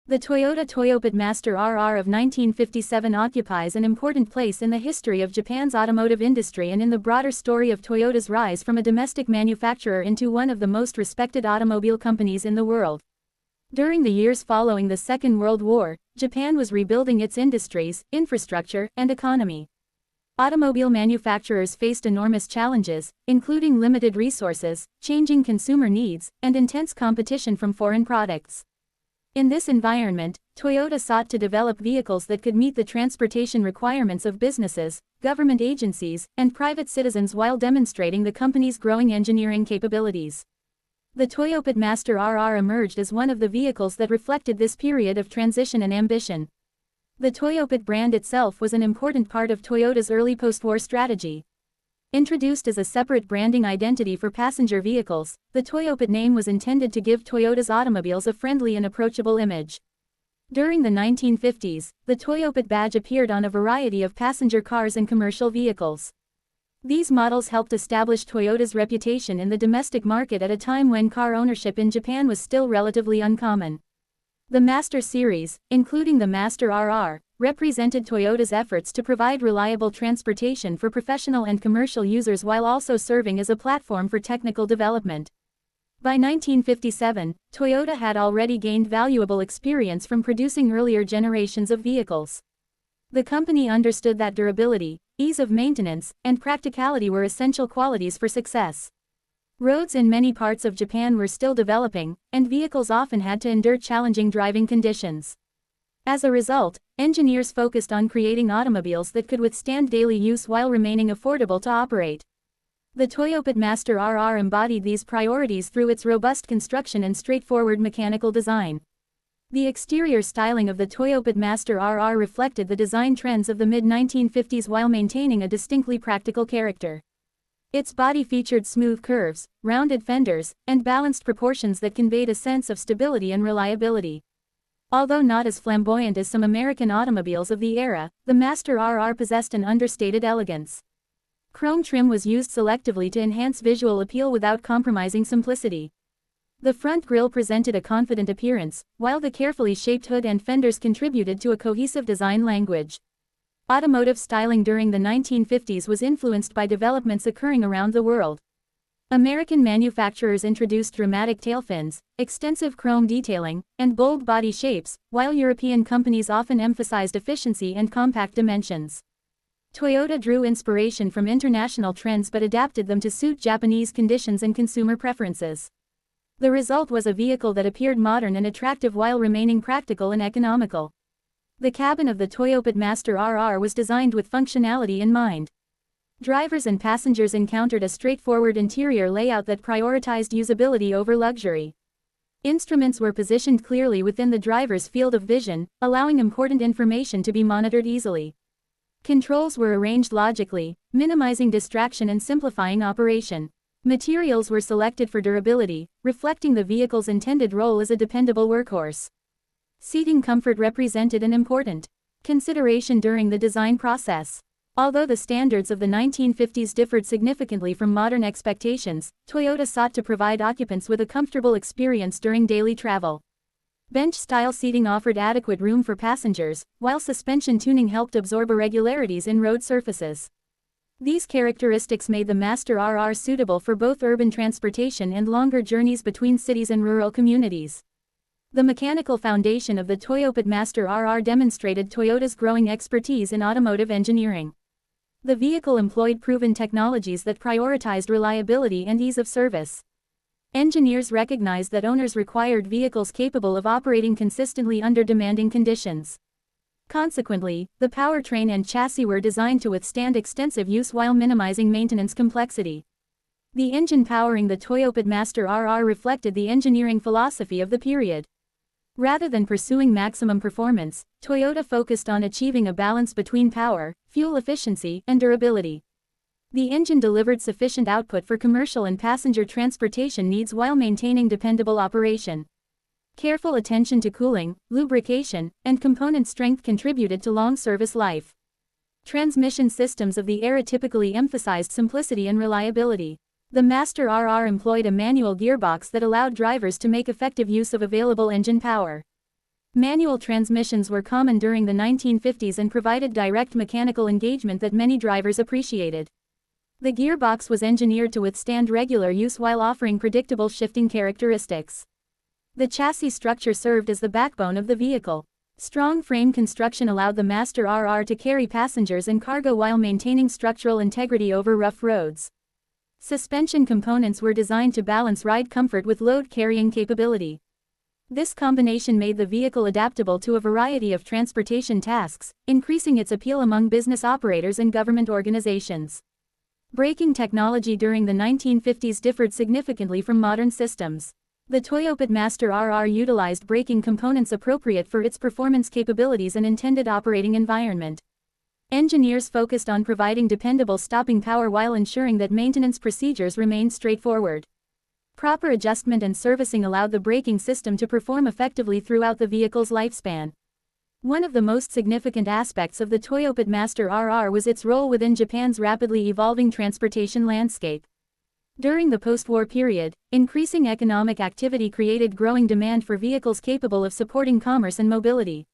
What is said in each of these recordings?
The Toyota Toyopet Master RR of 1957 occupies an important place in the history of Japan's automotive industry and in the broader story of Toyota's rise from a domestic manufacturer into one of the most respected automobile companies in the world. During the years following the Second World War, Japan was rebuilding its industries, infrastructure, and economy. Automobile manufacturers faced enormous challenges, including limited resources, changing consumer needs, and intense competition from foreign products. In this environment, Toyota sought to develop vehicles that could meet the transportation requirements of businesses, government agencies, and private citizens while demonstrating the company's growing engineering capabilities. The Toyopet Master RR emerged as one of the vehicles that reflected this period of transition and ambition. The Toyopet brand itself was an important part of Toyota's early post-war strategy. Introduced as a separate branding identity for passenger vehicles, the Toyopet name was intended to give Toyota's automobiles a friendly and approachable image. During the 1950s, the Toyopet badge appeared on a variety of passenger cars and commercial vehicles. These models helped establish Toyota's reputation in the domestic market at a time when car ownership in Japan was still relatively uncommon. The Master series, including the Master RR, represented Toyota's efforts to provide reliable transportation for professional and commercial users while also serving as a platform for technical development. By 1957, Toyota had already gained valuable experience from producing earlier generations of vehicles. The company understood that durability, ease of maintenance, and practicality were essential qualities for success. Roads in many parts of Japan were still developing, and vehicles often had to endure challenging driving conditions. As a result, engineers focused on creating automobiles that could withstand daily use while remaining affordable to operate. The Toyopet Master RR embodied these priorities through its robust construction and straightforward mechanical design. The exterior styling of the Toyopet Master RR reflected the design trends of the mid-1950s while maintaining a distinctly practical character. Its body featured smooth curves, rounded fenders, and balanced proportions that conveyed a sense of stability and reliability. Although not as flamboyant as some American automobiles of the era, the Master RR possessed an understated elegance. Chrome trim was used selectively to enhance visual appeal without compromising simplicity. The front grille presented a confident appearance, while the carefully shaped hood and fenders contributed to a cohesive design language. Automotive styling during the 1950s was influenced by developments occurring around the world. American manufacturers introduced dramatic tail fins, extensive chrome detailing, and bold body shapes, while European companies often emphasized efficiency and compact dimensions. Toyota drew inspiration from international trends but adapted them to suit Japanese conditions and consumer preferences. The result was a vehicle that appeared modern and attractive while remaining practical and economical. The cabin of the Toyopet Master RR was designed with functionality in mind. Drivers and passengers encountered a straightforward interior layout that prioritized usability over luxury. Instruments were positioned clearly within the driver's field of vision, allowing important information to be monitored easily. Controls were arranged logically, minimizing distraction and simplifying operation. Materials were selected for durability, reflecting the vehicle's intended role as a dependable workhorse. Seating comfort represented an important consideration during the design process. Although the standards of the 1950s differed significantly from modern expectations, Toyota sought to provide occupants with a comfortable experience during daily travel. Bench-style seating offered adequate room for passengers, while suspension tuning helped absorb irregularities in road surfaces. These characteristics made the Master RR suitable for both urban transportation and longer journeys between cities and rural communities. The mechanical foundation of the Toyopet Master RR demonstrated Toyota's growing expertise in automotive engineering. The vehicle employed proven technologies that prioritized reliability and ease of service. Engineers recognized that owners required vehicles capable of operating consistently under demanding conditions. Consequently, the powertrain and chassis were designed to withstand extensive use while minimizing maintenance complexity. The engine powering the Toyopet Master RR reflected the engineering philosophy of the period. Rather than pursuing maximum performance, Toyota focused on achieving a balance between power, fuel efficiency, and durability. The engine delivered sufficient output for commercial and passenger transportation needs while maintaining dependable operation. Careful attention to cooling, lubrication, and component strength contributed to long service life. Transmission systems of the era typically emphasized simplicity and reliability. The Master RR employed a manual gearbox that allowed drivers to make effective use of available engine power. Manual transmissions were common during the 1950s and provided direct mechanical engagement that many drivers appreciated. The gearbox was engineered to withstand regular use while offering predictable shifting characteristics. The chassis structure served as the backbone of the vehicle. Strong frame construction allowed the Master RR to carry passengers and cargo while maintaining structural integrity over rough roads. Suspension components were designed to balance ride comfort with load-carrying capability. This combination made the vehicle adaptable to a variety of transportation tasks, increasing its appeal among business operators and government organizations. Braking technology during the 1950s differed significantly from modern systems. The Toyopet Master RR utilized braking components appropriate for its performance capabilities and intended operating environment. Engineers focused on providing dependable stopping power while ensuring that maintenance procedures remained straightforward. Proper adjustment and servicing allowed the braking system to perform effectively throughout the vehicle's lifespan. One of the most significant aspects of the Toyopet Master RR was its role within Japan's rapidly evolving transportation landscape. During the post-war period, increasing economic activity created growing demand for vehicles capable of supporting commerce and mobility.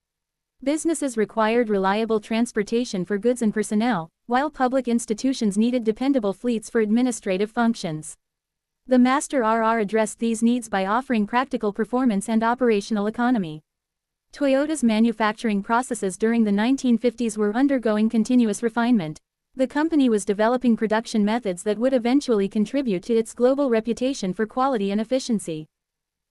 Businesses required reliable transportation for goods and personnel, while public institutions needed dependable fleets for administrative functions. The Master RR addressed these needs by offering practical performance and operational economy. Toyota's manufacturing processes during the 1950s were undergoing continuous refinement. The company was developing production methods that would eventually contribute to its global reputation for quality and efficiency.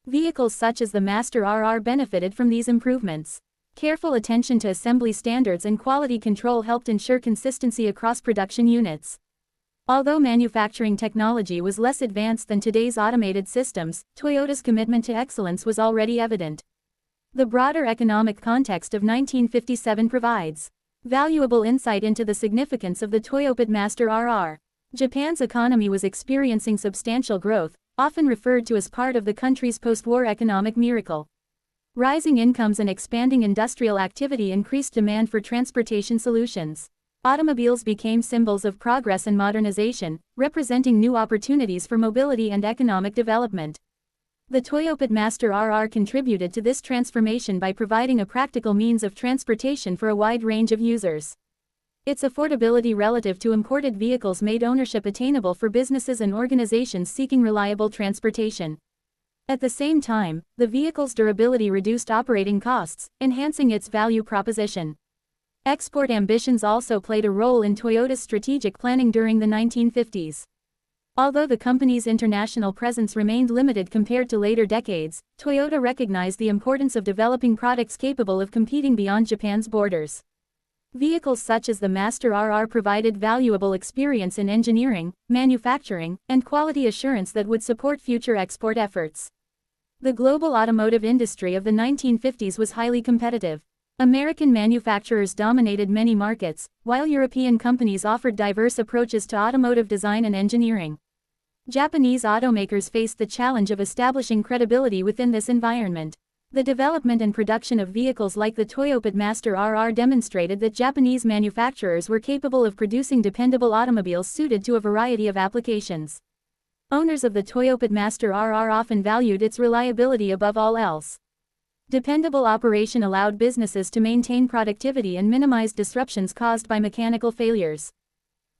Vehicles such as the Master RR benefited from these improvements. Careful attention to assembly standards and quality control helped ensure consistency across production units. Although manufacturing technology was less advanced than today's automated systems, Toyota's commitment to excellence was already evident. The broader economic context of 1957 provides valuable insight into the significance of the Toyopet Master RR. Japan's economy was experiencing substantial growth, often referred to as part of the country's post-war economic miracle. Rising incomes and expanding industrial activity increased demand for transportation solutions. Automobiles became symbols of progress and modernization, representing new opportunities for mobility and economic development. The Toyopet Master RR contributed to this transformation by providing a practical means of transportation for a wide range of users. Its affordability relative to imported vehicles made ownership attainable for businesses and organizations seeking reliable transportation. At the same time, the vehicle's durability reduced operating costs, enhancing its value proposition. Export ambitions also played a role in Toyota's strategic planning during the 1950s. Although the company's international presence remained limited compared to later decades, Toyota recognized the importance of developing products capable of competing beyond Japan's borders. Vehicles such as the Master RR provided valuable experience in engineering, manufacturing, and quality assurance that would support future export efforts. The global automotive industry of the 1950s was highly competitive. American manufacturers dominated many markets, while European companies offered diverse approaches to automotive design and engineering. Japanese automakers faced the challenge of establishing credibility within this environment. The development and production of vehicles like the Toyopet Master RR demonstrated that Japanese manufacturers were capable of producing dependable automobiles suited to a variety of applications. Owners of the Toyopet Master RR often valued its reliability above all else. Dependable operation allowed businesses to maintain productivity and minimize disruptions caused by mechanical failures.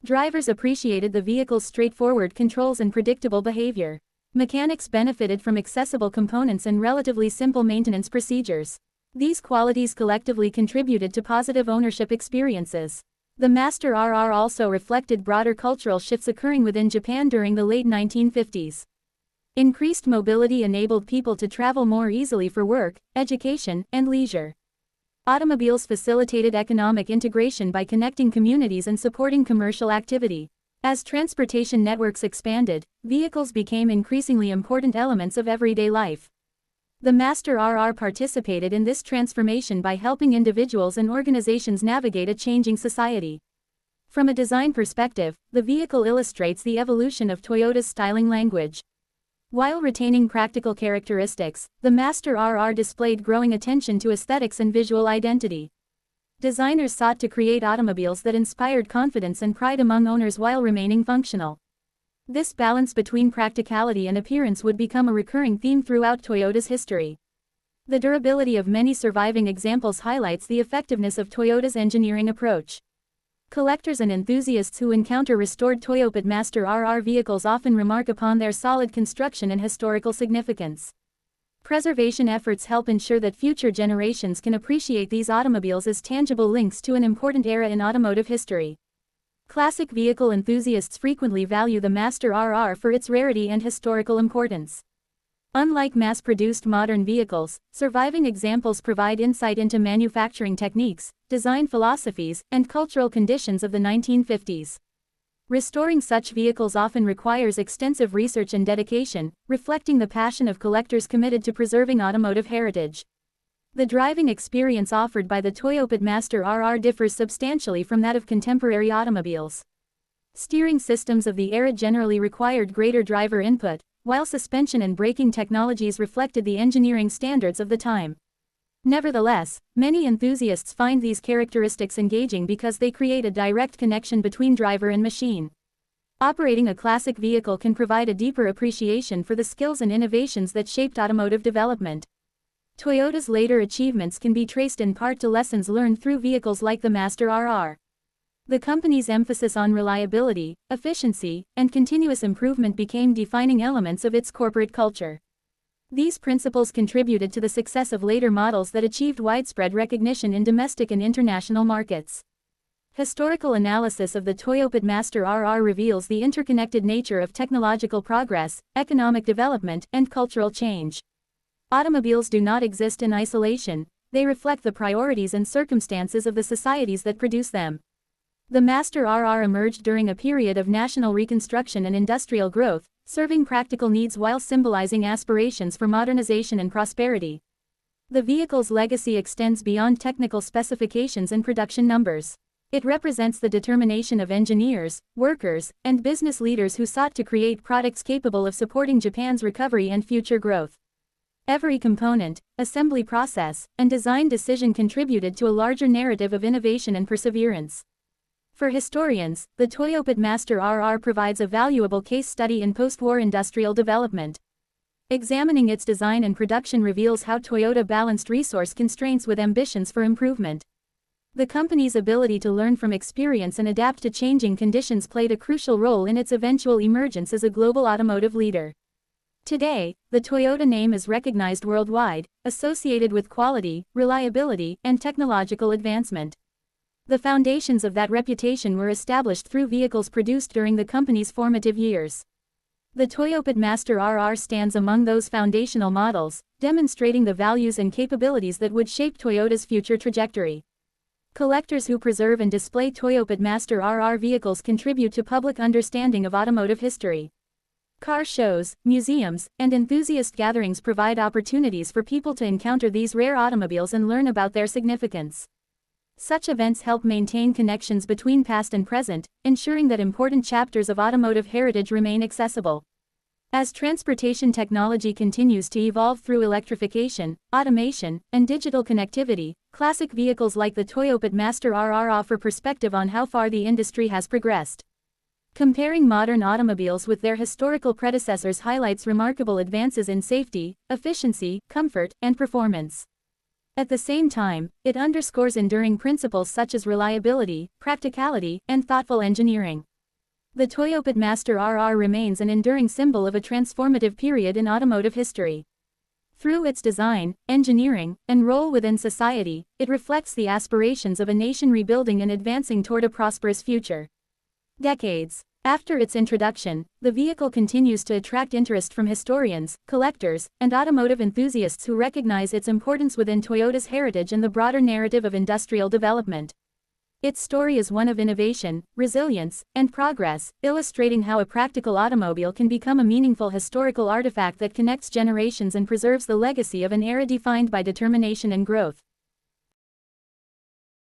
Drivers appreciated the vehicle's straightforward controls and predictable behavior. Mechanics benefited from accessible components and relatively simple maintenance procedures. These qualities collectively contributed to positive ownership experiences. The Master RR also reflected broader cultural shifts occurring within Japan during the late 1950s. Increased mobility enabled people to travel more easily for work, education, and leisure. Automobiles facilitated economic integration by connecting communities and supporting commercial activity. As transportation networks expanded, vehicles became increasingly important elements of everyday life. The Master RR participated in this transformation by helping individuals and organizations navigate a changing society. From a design perspective, the vehicle illustrates the evolution of Toyota's styling language. While retaining practical characteristics, the Master RR displayed growing attention to aesthetics and visual identity. Designers sought to create automobiles that inspired confidence and pride among owners while remaining functional. This balance between practicality and appearance would become a recurring theme throughout Toyota's history. The durability of many surviving examples highlights the effectiveness of Toyota's engineering approach. Collectors and enthusiasts who encounter restored Toyopet Master RR vehicles often remark upon their solid construction and historical significance. Preservation efforts help ensure that future generations can appreciate these automobiles as tangible links to an important era in automotive history. Classic vehicle enthusiasts frequently value the Master RR for its rarity and historical importance. Unlike mass-produced modern vehicles, surviving examples provide insight into manufacturing techniques, design philosophies, and cultural conditions of the 1950s. Restoring such vehicles often requires extensive research and dedication, reflecting the passion of collectors committed to preserving automotive heritage. The driving experience offered by the Toyopet Master RR differs substantially from that of contemporary automobiles. Steering systems of the era generally required greater driver input, while suspension and braking technologies reflected the engineering standards of the time. Nevertheless, many enthusiasts find these characteristics engaging because they create a direct connection between driver and machine. Operating a classic vehicle can provide a deeper appreciation for the skills and innovations that shaped automotive development. Toyota's later achievements can be traced in part to lessons learned through vehicles like the Master RR. The company's emphasis on reliability, efficiency, and continuous improvement became defining elements of its corporate culture. These principles contributed to the success of later models that achieved widespread recognition in domestic and international markets. Historical analysis of the Toyopet Master RR reveals the interconnected nature of technological progress, economic development, and cultural change. Automobiles do not exist in isolation, they reflect the priorities and circumstances of the societies that produce them. The Master RR emerged during a period of national reconstruction and industrial growth, serving practical needs while symbolizing aspirations for modernization and prosperity. The vehicle's legacy extends beyond technical specifications and production numbers. It represents the determination of engineers, workers, and business leaders who sought to create products capable of supporting Japan's recovery and future growth. Every component, assembly process, and design decision contributed to a larger narrative of innovation and perseverance. For historians, the Toyopet Master RR provides a valuable case study in post-war industrial development. Examining its design and production reveals how Toyota balanced resource constraints with ambitions for improvement. The company's ability to learn from experience and adapt to changing conditions played a crucial role in its eventual emergence as a global automotive leader. Today, the Toyota name is recognized worldwide, associated with quality, reliability, and technological advancement. The foundations of that reputation were established through vehicles produced during the company's formative years. The Toyopet Master RR stands among those foundational models, demonstrating the values and capabilities that would shape Toyota's future trajectory. Collectors who preserve and display Toyopet Master RR vehicles contribute to public understanding of automotive history. Car shows, museums, and enthusiast gatherings provide opportunities for people to encounter these rare automobiles and learn about their significance. Such events help maintain connections between past and present, ensuring that important chapters of automotive heritage remain accessible. As transportation technology continues to evolve through electrification, automation, and digital connectivity, classic vehicles like the Toyopet Master RR offer perspective on how far the industry has progressed. Comparing modern automobiles with their historical predecessors highlights remarkable advances in safety, efficiency, comfort, and performance. At the same time, it underscores enduring principles such as reliability, practicality, and thoughtful engineering. The Toyopet Master RR remains an enduring symbol of a transformative period in automotive history. Through its design, engineering, and role within society, it reflects the aspirations of a nation rebuilding and advancing toward a prosperous future. Decades after its introduction, the vehicle continues to attract interest from historians, collectors, and automotive enthusiasts who recognize its importance within Toyota's heritage and the broader narrative of industrial development. Its story is one of innovation, resilience, and progress, illustrating how a practical automobile can become a meaningful historical artifact that connects generations and preserves the legacy of an era defined by determination and growth.